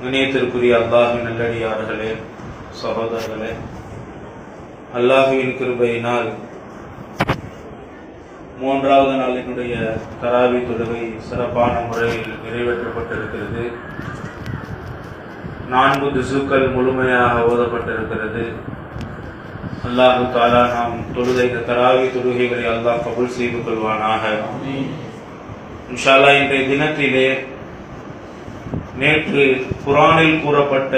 இணையத்திற்குரிய அல்லாஹ்வின் நல்லடியார்களே, சகோதரர்களே, அல்லாஹ்வின் கிருபையினால் மூன்றாவது நாளினுடைய தராவி தொழுகை சிறப்பான முறையில் நிறைவேற்றப்பட்டிருக்கிறது. 4 திசுக்கள் முழுமையாக ஓதப்பட்டிருக்கிறது. அல்லாஹு தாலா நாம் தொழுத இந்த தராவி தொழுகைகளை அல்லாஹ் கபூல் செய்து கொள்வானாக. இன்ஷா அல்லாஹ் இன்றைய தினத்திலே நேற்று குர்ஆனில் கூறப்பட்ட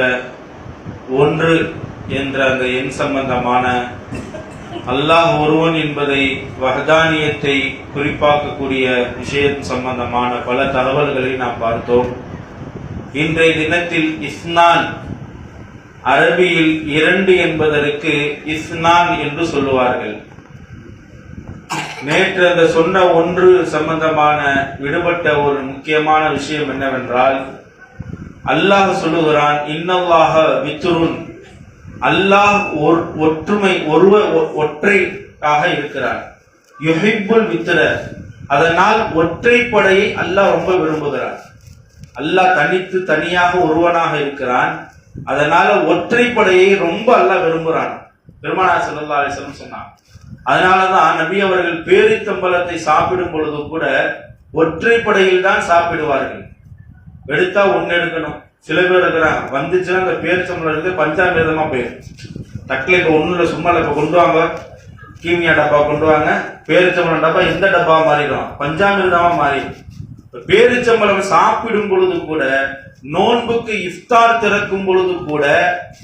1 என்ற அந்த எண் சம்பந்தமான அல்லாஹ் ஒருவன் என்பதை வஹ்தானியத்தை குறிப்பாக்கக்கூடிய விஷயம் சம்பந்தமான பல தகவல்களை நாம் பார்த்தோம். இன்றைய தினத்தில் இஸ்னான், அரபியில் 2 என்பதற்கு இஸ்னான் என்று சொல்லுவார்கள். நேற்று அந்த சொன்ன 1 சம்பந்தமான விடுபட்ட ஒரு முக்கியமான விஷயம் என்னவென்றால், அல்லாஹ் சொல்லுகிறான், இன்னல்லாஹ வித்ருன், அல்லாஹ் ஒற்றுமை ஒற்றையாக இருக்கிறான். யுஹிப்புல் வித்ர, அதனால் ஒற்றைப்படையை அல்லாஹ் ரொம்ப விரும்புகிறான். அல்லாஹ் தனியாக ஒருவனாக இருக்கிறான், அதனால ஒற்றைப்படையை ரொம்ப அல்லாஹ் விரும்புகிறான். பெருமானார் ஸல்லல்லாஹு அலைஹி வஸல்லம் சொன்னான். அதனாலதான் நபி அவர்கள் பேரித்தம்பழத்தை சாப்பிடும் பொழுது கூட ஒற்றைப்படையில் தான் சாப்பிடுவார்கள். எடுத்தா 1 எடுக்கணும். சில பேர் இருக்கிறாங்க, வந்துச்சுன்னா அந்த பேரிச்சம்பழம் இருந்து பஞ்சாமிரதமா போயிடும். தட்டில் இப்ப 1 சும்மா இப்ப கொண்டு வாங்க, கீமியா டப்பா கொண்டு வாங்க, பேரிச்சம்பழம் டப்பா எந்த டப்பா மாறிடும், பஞ்சாமிரதமா மாறிடும். பேரிச்சம்பழம் சாப்பிடும் பொழுது கூட, நோன்புக்கு இஃப்தார் திறக்கும் பொழுது கூட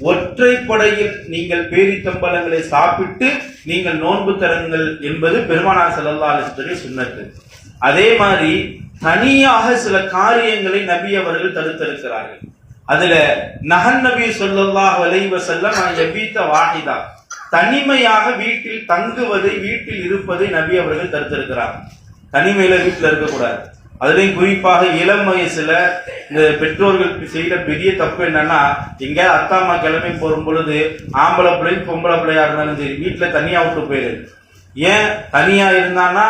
ஒற்றைப்படையில் நீங்கள் பேரித்தம்பழங்களை சாப்பிட்டு நீங்கள் நோன்பு தருங்கள் என்பது பெருமானார் ஸல்லல்லாஹு அலைஹி வஸல்லம் சுன்னத்து. அதே மாதிரி தனியாக சில காரியங்களை நபி அவர்கள் தடுத்திருக்கிறார்கள். அதுல நஹன் நபி ஸல்லல்லாஹு அலைஹி வஸல்லம் யபீத வாஹிதா, தனிமையாக வீட்டில் தங்குவதை, வீட்டில் இருப்பதை நபி அவர்கள் தடுத்திருக்கிறார். தனிமையில வீட்டில் இருக்கக்கூடாது. அதுலயும் குறிப்பாக இளம் வயசுல இந்த பெற்றோர்கள் செய்த பெரிய தப்பு என்னன்னா, எங்க அத்தா அம்மா கிளம்பி போகும் பொழுது ஆம்பளை பிள்ளை பொம்பளை பிள்ளையா இருந்தாலும் சரி வீட்டுல தனியா விட்டு போயிரு. ஏன் தனியா இருந்தானா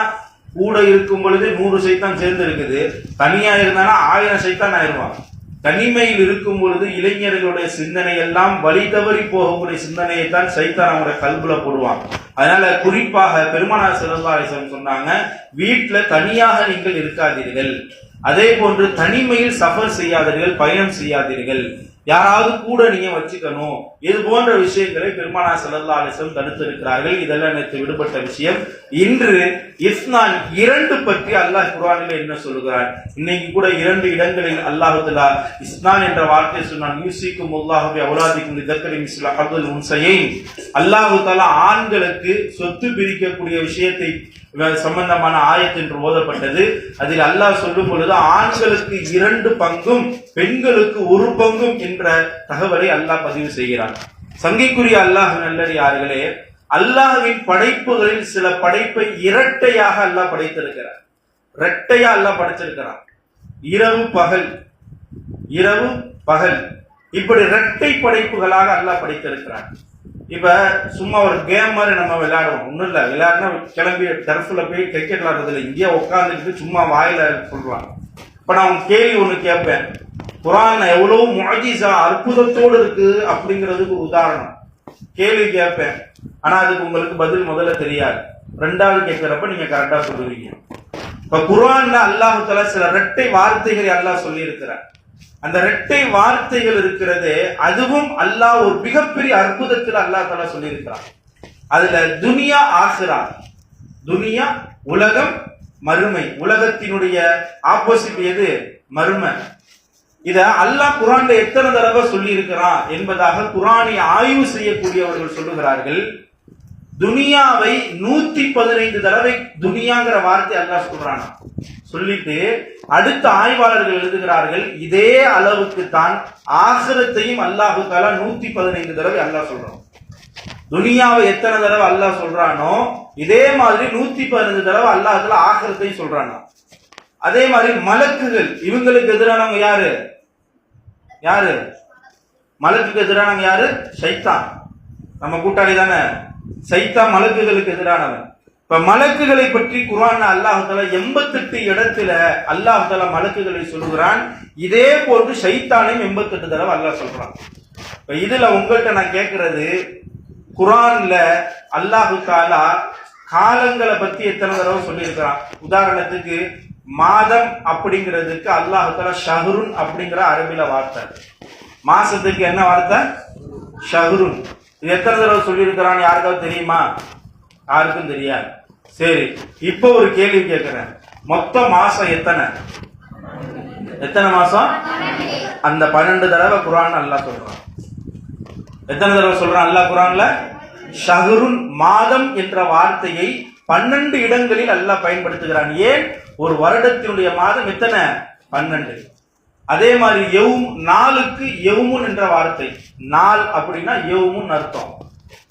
கூட இருக்கும் பொழுது 100 சைத்தான் சேர்ந்து இருக்குது, தனியா இருந்தானா 1000 சைத்தான் ஆயிடுவான். தனிமையில் இருக்கும் பொழுது இளைஞர்களுடைய சிந்தனை எல்லாம் வழி தவறி போகக்கூடிய சிந்தனையை தான் சைத்தான் அவங்களுடைய கல்புல போடுவான். அதனால குறிப்பாக பெருமானார் ஸல்லல்லாஹு அலைஹி வஸல்லம் சொன்னாங்க, வீட்டுல தனியாக நீங்கள் இருக்காதீர்கள். அதே போன்று தனிமையில் சஃபர் செய்யாதீர்கள், பயணம் செய்யாதீர்கள், யாராவது கூட நீங்க வச்சுக்கணும். இது போன்ற விஷயங்களை பெருமானார் ஸல்லல்லாஹு அலைஹி வஸல்லம் தடுத்திருக்கிறார்கள். இதெல்லாம் நேற்று விடுபட்ட விஷயம். இன்று இஸ்னான் 2 பற்றி அல்லாஹ் குர்ஆனில் என்ன சொல்லுகிறார்? இன்னைக்கு கூட 2 இடங்களில் அல்லாஹ் தஆலா இஸ்னான் என்ற வார்த்தை சொன்னான். யூசிக்குமுல்லாஹு பி அவுலாதிக்கும் லிதக்கரி மிஸ்ல ஹதுல் உன்சயைன். அல்லாஹ் தஆலா ஆண்களுக்கு சொத்து பிரிக்கக்கூடிய விஷயத்தை சம்பந்தமான ஆயத் என்று ஓதப்பட்டது. அதில் அல்லாஹ் சொல்லும் பொழுது ஆண்களுக்கு 2 பங்கும் பெண்களுக்கு 1 பங்கும் என்ற தகவலை அல்லாஹ் பதிவு செய்கிறான். சங்கைக்குரிய அல்லாஹ் நல்லடியார்களே, அல்லாஹ்வின் படைப்புகளில் சில படைப்பை இரட்டையாக அல்லாஹ் படைத்திருக்கிறார். இரட்டையா அல்லாஹ் படைச்சிருக்கிறான். இரவு பகல் இப்படி இரட்டை படைப்புகளாக அல்லாஹ் படைத்திருக்கிறான். இப்ப சும்மா ஒரு கேம் மாதிரி நம்ம விளையாடுவோம். ஒண்ணும் இல்ல, விளையாடுனா கிளம்பி டர்ஃப்ல போய் கிரிக்கெட் விளையாடுறதுல இங்கேயே உட்காந்துட்டு சும்மா வாயில சொல்றான். இப்ப நான் கேள்வி ஒண்ணு கேட்பேன், குர்ஆன் எவ்வளவு முஅஜிஸா அற்புதத்தோடு இருக்கு அப்படிங்கிறதுக்கு உதாரணம் கேள்வி கேட்பேன். ஆனா அதுக்கு உங்களுக்கு பதில் முதல்ல தெரியாது. 2வது கேட்கிறப்ப நீங்க கரெக்டா சொல்லுவீங்க. இப்ப குர்ஆன்ல அல்லாஹ் தஆலா சில இரட்டை வார்த்தைகளை அல்லாஹ் சொல்லி இருக்கிறார். அந்த இரட்டை வார்த்தைகள் இருக்கிறது, அதுவும் அல்லாஹ் ஒரு மிகப்பெரிய அற்புதத்தில் அல்லாஹ் தஆலா சொல்லி இருக்கிறார். அதுல துனியா ஆகிரா, துனியா உலகம், மறுமை. உலகத்தினுடைய ஆப்போசிட் எது? மறுமை. இத அல்லாஹ் குர்ஆன்ல எத்தனை தடவை சொல்லி இருக்கிறான் என்பதாக குர்ஆனை ஆய்வு செய்யக்கூடியவர்கள் சொல்லுகிறார்கள். துனியாவை 115 தடவை துனியாங்கிற வார்த்தை அல்லாஹ் சொல்றான். சொல்லிட்டு அடுத்த ஆய்வாளர்கள் எழுதுகிறார்கள், இதே அளவுக்கு தான் ஆகிரத்தையும் அல்லாஹ் தஆலா 115 தடவை அல்லாஹ் சொல்றான். துனியாவை எத்தனை தடவை அல்லாஹ் சொல்றானோ இதே மாதிரி 115 தடவை அல்லாஹ் தஆலா ஆகிரத்தையும் சொல்றானா. அதே மாதிரி மலக்குகள், இவங்களுக்கு எதிரானவங்க யாரு? மலக்குக்கு எதிரானவங்க யாரு? ஷைத்தான். நம்ம கூட்டாளி தானே. சைத்தான் மலக்குகளுக்கு எதிரானவன். இப்ப மலக்குகளை பற்றி குர்ஆன்ல அல்லாஹ் தஆலா 88 இடத்துல அல்லாஹ் தஆலா மலக்குகளை சொல்கிறான். இதே போன்று ஷைத்தானையும் 88 தடவை அல்லாஹ் சொல்றான். இப்ப இதுல உங்கள்கிட்ட நான் கேட்கிறது, குர்ஆன்ல அல்லாஹ் தஆலா காலங்களை பத்தி எத்தனை தடவை சொல்லியிருக்கிறான்? உதாரணத்துக்கு மாதம் அப்படிங்கிறதுக்கு அல்லாஹ் தஆலா ஷஹ்ருன் அப்படிங்கிற அரபில வார்த்தை. மாசத்துக்கு என்ன வார்த்தை? ஷஹ்ருன். இது எத்தனை தடவை சொல்லியிருக்கிறான் யாருக்காவது தெரியுமா? யாருக்கும் தெரியாது. சரி, இப்போ ஒரு கேள்வி கேட்கிறேன். மொத்த மாசம் எத்தனை மாசம்? அந்த 12 தடவை குர்ஆன் அல்லாஹ் சொல்றான். எத்தனை தடவை சொல்றான் அல்லாஹ் குர்ஆன்ல? ஷஹ்ருன், மாதம் என்ற வார்த்தையை 12 இடங்களில் அல்லாஹ் பயன்படுத்துகிறான். ஏன்? ஒரு வருடத்தினுடைய மாதம் எத்தனை? 12. அதே மாதிரி யௌம், நாளுக்கு யௌமுன் என்ற வார்த்தை. நாள் அப்படின்னா யௌமுன் அர்த்தம்.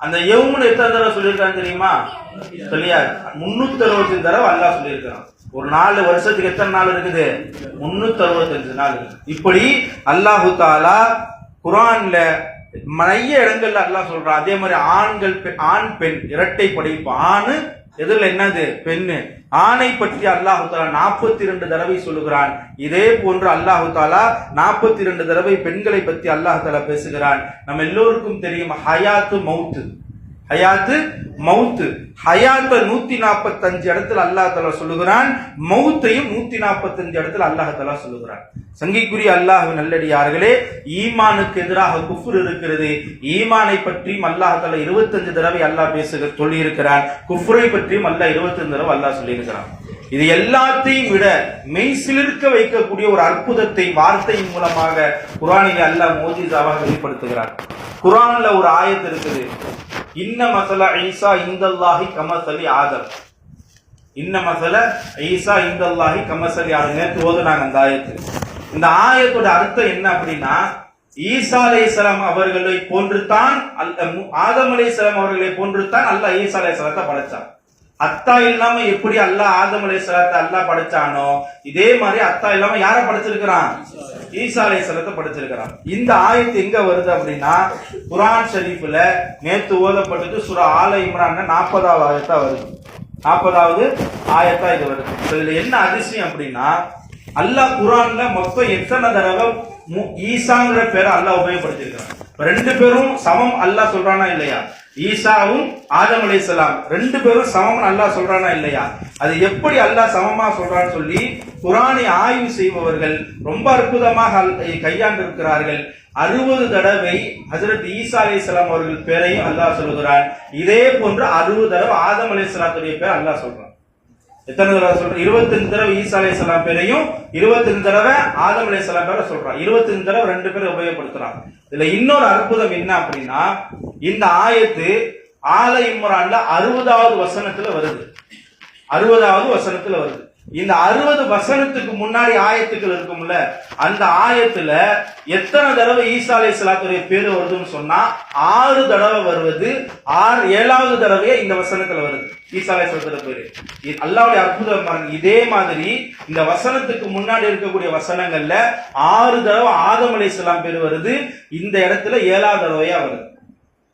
அந்த யௌமுன் எத்தனை தடவை சொல்லியிருக்கான் தெரியுமா? தெரியாது. 365 தடவை அல்லாஹ் சொல்லியிருக்கான். ஒரு 4 வருஷத்துக்கு எத்தனை நாள் இருக்குது? 365 நாள். இப்படி அல்லாஹு தஆலா குர்ஆன்ல நிறைய இடங்கள்ல அல்லாஹ் சொல்றான். அதே மாதிரி ஆண்கள், ஆண் பெண் இரட்டை படைப்பு. ஆணு எதிரில் என்னது? பெண்ணு. ஆணை பற்றி அல்லாஹு தஆலா 42 தடவை சொல்லுகிறான். இதே போன்று அல்லாஹு தஆலா 42 தடவை பெண்களை பற்றி அல்லாஹ் தஆலா பேசுகிறான். நம்ம எல்லோருக்கும் தெரியும் ஹயாத்து மவுத்து. ஹயாத்து மவுத்து. ஹயாத்த 145 இடத்துல அல்லாஹ் தஆலா சொல்லுகிறான். மவுத்தையும் 145 இடத்துல அல்லாஹ் தஆலா சொல்லுகிறான். சங்கைக்குரிய அல்லாஹ்வின் நல்லடியார்களே, ஈமானுக்கு எதிராக குஃப்ர் இருக்கிறது. ஈமானை பற்றியும் அல்லாஹ் தஆலா 25 தடவை அல்லாஹ் சொல்லி இருக்கிறான். குஃப்ரை பற்றியும் அல்லாஹ் 25 தடவை அல்லாஹ் சொல்லி இருக்கிறான். இது எல்லாத்தையும் விட மெய்சிலிருக்க வைக்கக்கூடிய ஒரு அற்புதத்தை வார்த்தையின் மூலமாக குர்ஆனில் அல்லாஹ் மோஜிசாவாக வெளிப்படுத்துகிறார். குர்ஆன்ல ஒரு ஆயத்து இருக்குது. இன்ன மஸல ஈசா இந்தல்லாஹி கமஸலி ஆதம். இன்ன மஸல ஈசா இந்தல்லாஹி கமஸலி ஆதம். நேற்று ஓதுனாங்க அந்த ஆயத்து. இந்த ஆயத்தோட அர்த்தம் என்ன அப்படின்னா, ஈசா அலைஹிஸ்ஸலாம் அவர்களை போன்றுதான் ஆதம் அலைஹிஸ்ஸலாம் அவர்களை போன்றுதான் அல்லாஹ் ஈசா அலைஹிஸ்ஸலாத்தை படைச்சான். அத்தா இல்லாம எப்படி அல்லாஹ் ஆதம் அலைஹிஸ்ஸலாத்தை அல்லாஹ் படைச்சானோ இதே மாதிரி அத்தா இல்லாம யாரை படைச்சிருக்கிறான்? ஈசா அலைஹிஸ்ஸலாத்தை படைச்சிருக்கிறான். இந்த ஆயத்து எங்க வருது அப்படின்னா, குர்ஆன் ஷரீஃப்ல நேத்து ஓதப்பட்டது சூரா ஆல இம்ரான்ல 40வது ஆயத்தா வருது. 40வது ஆயத்தா இது வருது. இதுல என்ன அதிசயம் அப்படின்னா, அல்லாஹ் குர்ஆன்ல மொத்தம் எத்தனை தடவை ஈசாங்கிற பேரை அல்லாஹ் உபயோகப்படுத்திருக்கான்? 2 பேரும் சமம் அல்லாஹ் சொல்றானா இல்லையா? ஈசாவும் ஆதம் அலைஹிஸ்ஸலாம் 2 பேரும் சமம் அல்லாஹ் சொல்றானா இல்லையா? அது எப்படி அல்லாஹ் சமமா சொல்றான்னு சொல்லி குர்ஆனை ஆய்வு செய்பவர்கள் ரொம்ப அற்புதமாக கையாண்டு இருக்கிறார்கள். 60 தடவை ஹஜ்ரத் ஈசா அலைஹிஸ்ஸலாம் அவர்கள் பேரையும் அல்லாஹ் சொல்கிறான். இதே போன்று 60 தடவை ஆதம் அலைஹிஸ்ஸலாத்துடைய பேர் அல்லாஹ் சொல்றான். எத்தனை தடவை சொல்றான்? 25 தடவை ஈசா அலைஹிஸ்ஸலாம் பேரையும் 25 தடவை ஆதம் அலைஹிஸ்ஸலாம் பேரை சொல்றான். 25 தடவை 2 பேரை உபயோகப்படுத்துறான். இதுல இன்னொரு அற்புதம் என்ன அப்படின்னா, இந்த ஆயத்து ஆல இம்ரான்ல 60வது வசனத்துல வருது. 60வது வசனத்துல வருது. இந்த 60 வசனத்துக்கு முன்னாடி ஆயத்துக்கள் இருக்கும்ல, அந்த ஆயத்துல எத்தனை தடவை ஈசா அலைஹிஸ்ஸலாத்துடைய பேரு வருதுன்னு சொன்னா 6 தடவை வருவது. 7வது தடவையே இந்த வசனத்துல வருது ஈசா அலைஹிஸ்ஸலாத்துடைய பேரு. அல்லாஹ்வுடைய அற்புதம் பாருங்க. இதே மாதிரி இந்த வசனத்துக்கு முன்னாடி இருக்கக்கூடிய வசனங்கள்ல 6 தடவை ஆதம் அலைஹிஸ்ஸலாம் பேரு வருது. இந்த இடத்துல 7வது தடவையா வருது.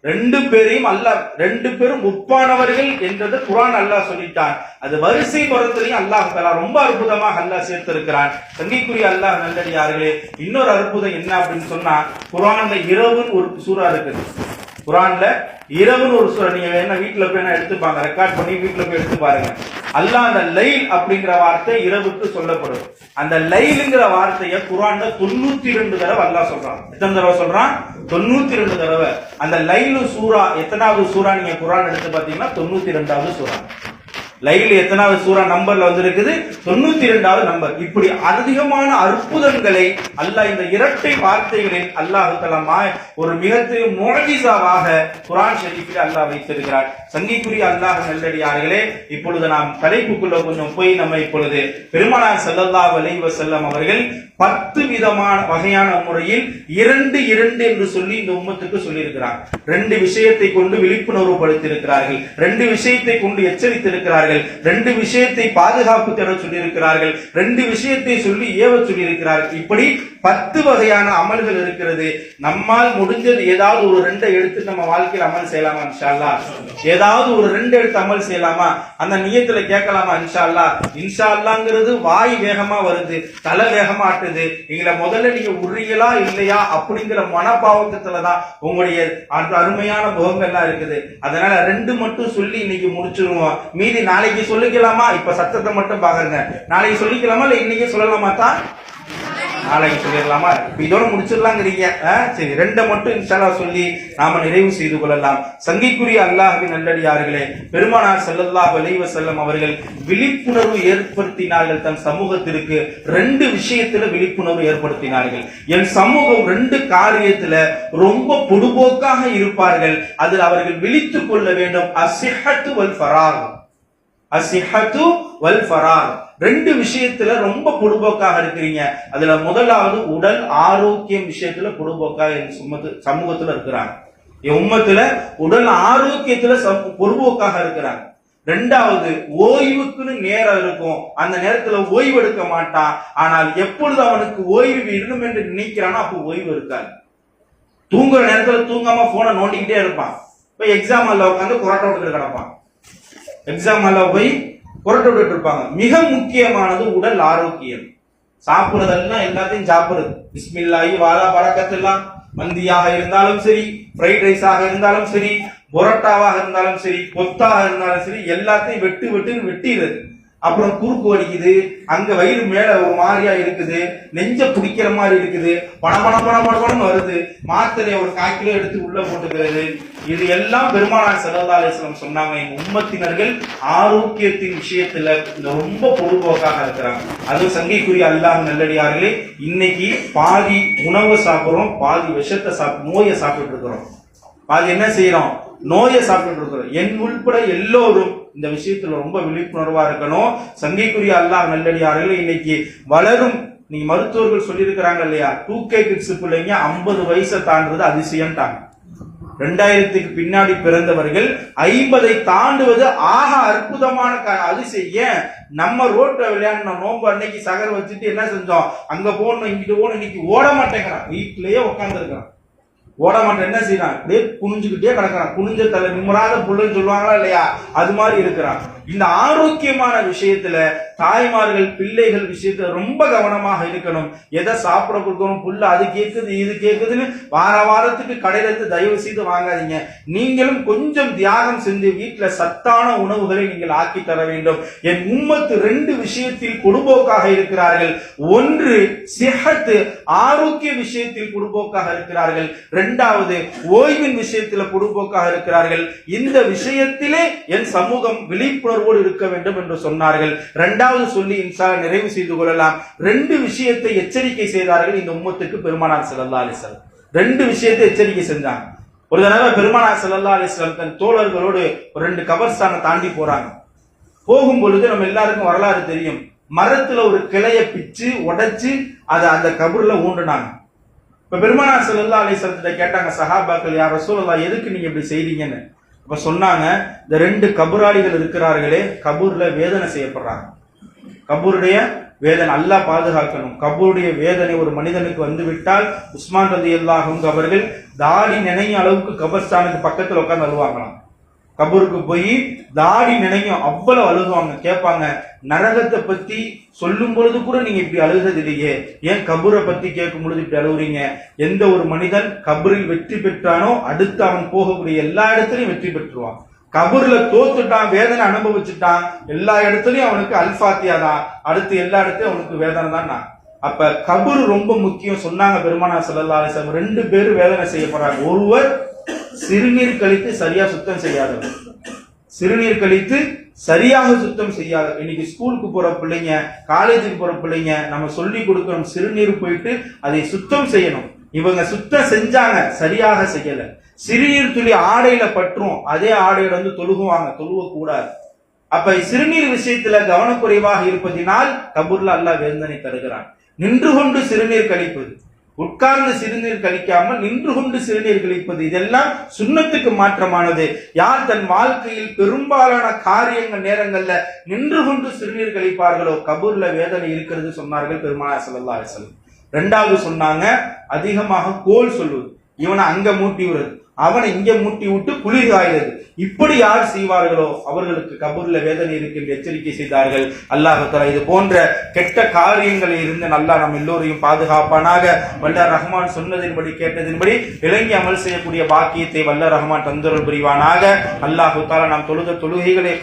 2 பேரையும் அல்லாஹ் 2 பேரும் ஒப்பானவர்கள் என்றது குர்ஆன் அல்லாஹ் சொல்லிட்டான். அது வரிசை முறையிலையும் அல்லாஹ் தஆலா ரொம்ப அற்புதமாக அல்லாஹ் சேர்த்திருக்கிறான். சங்கைக்குரிய அல்லாஹ் நல்லடியார்களே, இன்னொரு அற்புதம் என்ன அப்படின்னு சொன்னா, குர்ஆன்ல இரவுன்னு ஒரு சூரா இருக்குது. குர்ஆன்ல இரவுன்னு ஒரு சூரா. நீங்க என்ன வீட்டுல போய் எடுத்துப்பாங்க, ரெக்கார்ட் பண்ணி வீட்டுல போய் எடுத்து பாருங்க. அல்லாஹ் அந்த லைல் அப்படிங்கிற வார்த்தை இரவுக்கு சொல்லப்படும். அந்த லைலுங்கிற வார்த்தையை குர்ஆன்ல 92 தடவை அல்லாஹ் சொல்றான். எத்தனை தடவை சொல்றான்? 92 தடவை. அந்த லைலு சூரா எத்தனாவது சூரா நீங்க குர்ஆன் எடுத்து பாத்தீங்கன்னா 92வது சூரா. லைல் எத்தனாவது சூரா நம்பர்ல வந்திருக்குது? 92வது நம்பர். இப்படி அதிகமான அற்புதங்களை அல்லாஹ் இந்த இரட்டை வார்த்தைகளில் அல்லாஹ் தஆலா ஒரு மிகப்பெரிய முஅஜிஸாவாக குர்ஆன் ஷரீஃபில் அல்லாஹ் வைத்திருக்கிறார். சங்கைக்குரிய அல்லாஹ் நல்லடியார்களே, இப்பொழுது நாம் தலைப்புக்குள்ள கொஞ்சம் போய் நம்ம இப்பொழுது பெருமானார் ஸல்லல்லாஹு அலைஹி வஸல்லம் அவர்கள் 10 விதமான வகையான முறையில் 2 என்று சொல்லி இந்த உம்மத்துக்கு சொல்லி இருக்கிறார். 2 விஷயத்தை கொண்டு விழிப்புணர்வு படுத்தி இருக்கிறார்கள். 2 விஷயத்தை கொண்டு எச்சரித்திருக்கிறார்கள். சொல்லியிருக்கிறார்கள், 2 விஷயத்தை பாதுகாப்பு தர சொல்லியிருக்கிறார்கள், 2 விஷயத்தை சொல்லி ஏவ சொல்லியிருக்கிறார்கள். இப்படி 10 வகையான அமல்கள் இருக்கிறது. நம்மால் முடிஞ்சது ஏதாவது ஒரு 2 எடுத்து நம்ம வாழ்க்கையில் அமல் செய்யலாமா இன்ஷா அல்லாஹ்? ஏதாவது ஒரு 2 எடுத்து அமல் செய்யலாமா? அந்த நியத்துல கேட்கலாமா இன்ஷா அல்லாஹ்? இன்ஷா அல்லாஹ்ங்கிறது வாய் வேகமா வருது, தலை வேகமா ஆட்டுது. எங்களை முதல்ல நீங்க உரியலா இல்லையா அப்படிங்கிற மனப்பாவத்துலதான் உங்களுடைய அருமையான முகங்கள்லாம் இருக்குது. அதனால 2 மட்டும் சொல்லி இன்னைக்கு முடிச்சிருவோம். மீதி நாளைக்கு சொல்லிக்கலாமா? இப்ப சத்தத்தை மட்டும் பாருங்க. நாளைக்கு சொல்லிக்கலாமா இல்ல இன்னைக்கு சொல்லலாமா தான்? நாளைக்கு சொல்லிடலாமா? இதோட முடிச்சிடலாங்கிறீங்க. சரி, 2 மட்டும் இன்ஷா அல்லாஹ் சொல்லி நாம நிறைவு செய்து கொள்ளலாம். சங்கைக்குரிய அல்லாஹ்வின் நல்லடியார்களே, பெருமானார் ஸல்லல்லாஹு அலைஹி வஸல்லம் அவர்கள் விழிப்புணர்வு ஏற்படுத்தினார்கள். தன் சமூகத்திற்கு 2 விஷயத்துல விழிப்புணர்வு ஏற்படுத்தினார்கள். என் சமூகம் 2 காரியத்துல ரொம்ப பொடுபோக்காக இருப்பார்கள், அதில் அவர்கள் விழித்துக் கொள்ள வேண்டும். அஸ்ஸிஹத்து வல் ஃபராக். அஸ்ஸிஹத்து வல் ஃபராக் 2 விஷயத்துல ரொம்ப பொடுபோக்காக இருக்கிறீங்க. அதுல முதலாவது உடல் ஆரோக்கியம் விஷயத்துல பொடுபோக்காக சமூகத்துல இருக்கிறாங்க. என் உம்மத்துல உடல் ஆரோக்கியத்துல பொடுபோக்காக இருக்கிறாங்க. 2வது ஓய்வுக்குன்னு நேரம் இருக்கும், அந்த நேரத்துல ஓய்வு எடுக்க மாட்டான். ஆனால் எப்பொழுது அவனுக்கு ஓய்வு வேணும் என்று நினைக்கிறானோ அப்போ ஓய்வு இருக்காது. தூங்குற நேரத்துல தூங்காம போனை நோண்டிக்கிட்டே இருப்பான். இப்ப எக்ஸாம் ஹால்ல உட்காந்து கொரட்டை விட்டு கிடப்பான். எக்ஸாம் ஹால்ல போய் கொரட்டை விட்டு இருப்பாங்க. மிக முக்கியமானது உடல் ஆரோக்கியம். சாப்பிடுறதெல்லாம் எல்லாத்தையும் சாப்பிடுறது. பிஸ்மில்லாஹி வாலா பரக்கத்துல்லாம். மந்தியாக இருந்தாலும் சரி, ஃப்ரைட் ரைஸாக இருந்தாலும் சரி, பொரோட்டாவாக இருந்தாலும் சரி, கொத்தாக இருந்தாலும் சரி, எல்லாத்தையும் வெட்டிடுறது. அப்புறம் குறுக்கு வலிக்குது, அங்க வயிறு மேல ஒரு மாதிரியா இருக்குது, நெஞ்ச பிடிக்கிற மாதிரி இருக்குது, பணம் வருது, மாத்திரையை ஒரு 1/4 கிலோ எடுத்து உள்ள போட்டுக்கிறது. இது எல்லாம் பெருமானார் ஸல்லல்லாஹு அலைஹி வஸல்லம் சொன்னாங்க. எங்க உம்மத்தினர்கள் ஆரோக்கியத்தின் விஷயத்துல ரொம்ப பொதுபோக்காக இருக்கிறாங்க. அது சங்கைக்குரிய அல்லாஹ் நல்லடியார்களே, இன்னைக்கு பாதி உணவை சாப்பிடுறோம், பாதி விஷத்தை நோயை சாப்பிட்டு இருக்கிறோம். பாதி என்ன செய்யறோம்? நோயை சாப்பிட்டு இருக்கிறோம். என் உள்பட எல்லோரும் இந்த விஷயத்துல ரொம்ப விழிப்புணர்வா இருக்கணும். சங்கைக்குரிய அல்லாஹ் நல்லடியார்களே, இன்னைக்கு வளரும் நீ மருத்துவர்கள் சொல்லி இருக்கிறாங்க இல்லையா, 2K கிட்ஸ் பிள்ளைங்க 50 வயசை தாண்டுறது அதிசயம்ட்டாங்க. 2000க்கு பின்னாடி பிறந்தவர்கள் 50ஐ தாண்டுவது ஆக அற்புதமான அதிசயம். நம்ம ரோட்ல விளையாடின நோம்பு அன்னைக்கு சகர் வச்சுட்டு என்ன செஞ்சோம்? அங்க போகணும், இங்கிட்டு போகணும். இன்னைக்கு ஓட மாட்டேங்கிறான், வீட்டிலேயே உட்கார்ந்து இருக்கிறான். ஓட மாட்டேன். என்ன செய்யறான்? அப்படியே குனிஞ்சுக்கிட்டே கிடக்கிறான். குனிஞ்ச தலை நிம்மராத புள்ளுன்னு சொல்லுவாங்களா இல்லையா, அது மாதிரி இருக்கிறான். இந்த ஆரோக்கியமான விஷயத்துல தாய்மார்கள் பிள்ளைகள் விஷயத்துல ரொம்ப கவனமாக இருக்கணும். எதை சாப்பிட கொடுக்கணும், புல்ல அது கேட்குது இது கேட்குதுன்னு வாரத்துக்கு கடையில இருந்து தயவு செய்து வாங்காதீங்க. நீங்களும் கொஞ்சம் தியாகம் செஞ்சு வீட்டுல சத்தான உணவுகளை நீங்கள் ஆக்கி தர வேண்டும். என் உம்மத்து 2 விஷயத்தில் பொடுபோக்காக இருக்கிறார்கள். ஒன்று சிஹத்து, ஆரோக்கிய விஷயத்தில் பொடுபோக்காக இருக்கிறார்கள். 2வது ஓய்வின் விஷயத்தில் பொடுபோக்காக இருக்கிறார்கள். இந்த விஷயத்திலே என் சமூகம் விழிப்புணர்வோடு இருக்க வேண்டும் என்று சொன்னார்கள். 2வது சொல்லி இன்ஷா நிறைவு செய்து கொள்ளலாம். 2 விஷயத்தை எச்சரிக்கை செய்தார்கள் இந்த உம்மத்துக்கு பெருமானார் ஸல்லல்லாஹு அலைஹி வஸல்லம். 2 விஷயத்தை எச்சரிக்கை செஞ்சாங்க. ஒரு தடவை பெருமானார் ஸல்லல்லாஹு அலைஹி வஸல்லம் தன் தோழர்களோடு 2 கபர்ஸ்தானை தாண்டி போறாங்க. போகும் பொழுது நம்ம எல்லாருக்கும் வரலாறு தெரியும். மரத்துல ஒரு கிளைய பிச்சு உடைச்சு அதை அந்த கபூர்ல ஊண்டுனாங்க. இப்ப பெருமானார் ஸல்லல்லாஹு அலைஹி வஸல்லம் கேட்டாங்க சஹாபாக்கள், யா ரசூலல்லாஹ், எதுக்கு நீங்க இப்படி செய்றீங்கன்னு. அப்ப சொன்னாங்க, இந்த 2 கபூராளிகள் இருக்கிறார்களே, கபூர்ல வேதனை செய்யப்படுறாங்க. கபூருடைய வேதனை அல்லாஹ் பாதுகாக்கணும். கபூருடைய வேதனை ஒரு மனிதனுக்கு வந்து விட்டால் உஸ்மான் ரலியல்லாஹு அன்ஹு அவர்கள் தாடி நினையும் அளவுக்கு கபர்ஸ்தானுக்கு பக்கத்துல உட்கார்ந்து அழுவாங்களாம். கபூருக்கு போய் தாடி நினையும் அவ்வளவு அழுகுவாங்க. கேட்பாங்க, நரகத்தை பத்தி சொல்லும் பொழுது கூட நீங்க இப்படி அழுகிறது இல்லையே, ஏன் கபூரை பத்தி கேட்கும் பொழுது இப்படி அழுகுறீங்க? எந்த ஒரு மனிதன் கபூரில் வெற்றி பெற்றானோ அடுத்து அவன் போகக்கூடிய எல்லா இடத்துலயும் வெற்றி பெற்றுவான். கபூர்ல தோத்துட்டான், வேதனை அனுபவிச்சுட்டான், எல்லா இடத்துலயும் அவனுக்கு அல்பாத்தியா தான், அடுத்து எல்லா இடத்துலயும் அவனுக்கு வேதனை தான். அப்ப கபூர் ரொம்ப முக்கியம் சொன்னாங்க பெருமானார் ஸல்லல்லாஹு அலைஹி வஸல்லம். 2 பேர் வேதனை செய்யப்படுறாங்க. ஒருவர் சிறுநீர் கழித்து சரியா சுத்தம் செய்யாதவர், சிறுநீர் கழித்து சரியாக சுத்தம் செய்யாத. இன்னைக்கு ஸ்கூலுக்கு போற பிள்ளைங்க, காலேஜுக்கு போற பிள்ளைங்க நம்ம சொல்லி கொடுக்கணும், சிறுநீர் போயிட்டு அதை சுத்தம் செய்யணும். இவங்க சுத்தம் செஞ்சாங்க, சரியாக செய்யல. சிறுநீர் துளி ஆடையில பற்றும், அதே ஆடையில வந்து தொழுகுவாங்க, தொழுவ கூடாது. அப்ப சிறுநீர் விஷயத்துல கவனக்குறைவாக இருப்பதினால் கபூர்ல அல்லாஹ் வேதனை தருகிறான். நின்று கொண்டு சிறுநீர் கழிப்பது, உட்கார்ந்து சிறுநீர் கழிக்காமல் நின்று கொண்டு சிறுநீர் கழிப்பது, இதெல்லாம் சுன்னத்துக்கு மாற்றமானது. யார் தன் வாழ்க்கையில் பெரும்பாலான காரியங்கள் நேரங்கள்ல நின்று கொண்டு சிறுநீர் கழிப்பார்களோ கபூர்ல வேதனை இருக்கிறது சொன்னார்கள் பெருமானார் ஸல்லல்லாஹு அலைஹி வஸல்லம். இரண்டாவது சொன்னாங்க, அதிகமாக கோல் சொல்வது, இவனை அங்க மூட்டி விடுறது, அவனை இங்க மூட்டி விட்டு குளிர் காய்கிறது, இப்படி யார் செய்வார்களோ அவர்களுக்கு கபூர்ல வேதனை இருக்கின்ற எச்சரிக்கை செய்தார்கள். அல்லாஹ் தஆலா இது போன்ற கெட்ட காரியங்களில் இருந்து அல்லாஹ் நம் எல்லோரையும் பாதுகாப்பானாக. வல்ல ரஹ்மான் சொன்னதின்படி கேட்டதின்படி விளங்கி அமல் செய்யக்கூடிய பாக்கியத்தை வல்ல ரஹ்மான் தந்தருள் புரிவானாக. அல்லாஹ் தஆலா நாம் தொழுத தொழுகைகளை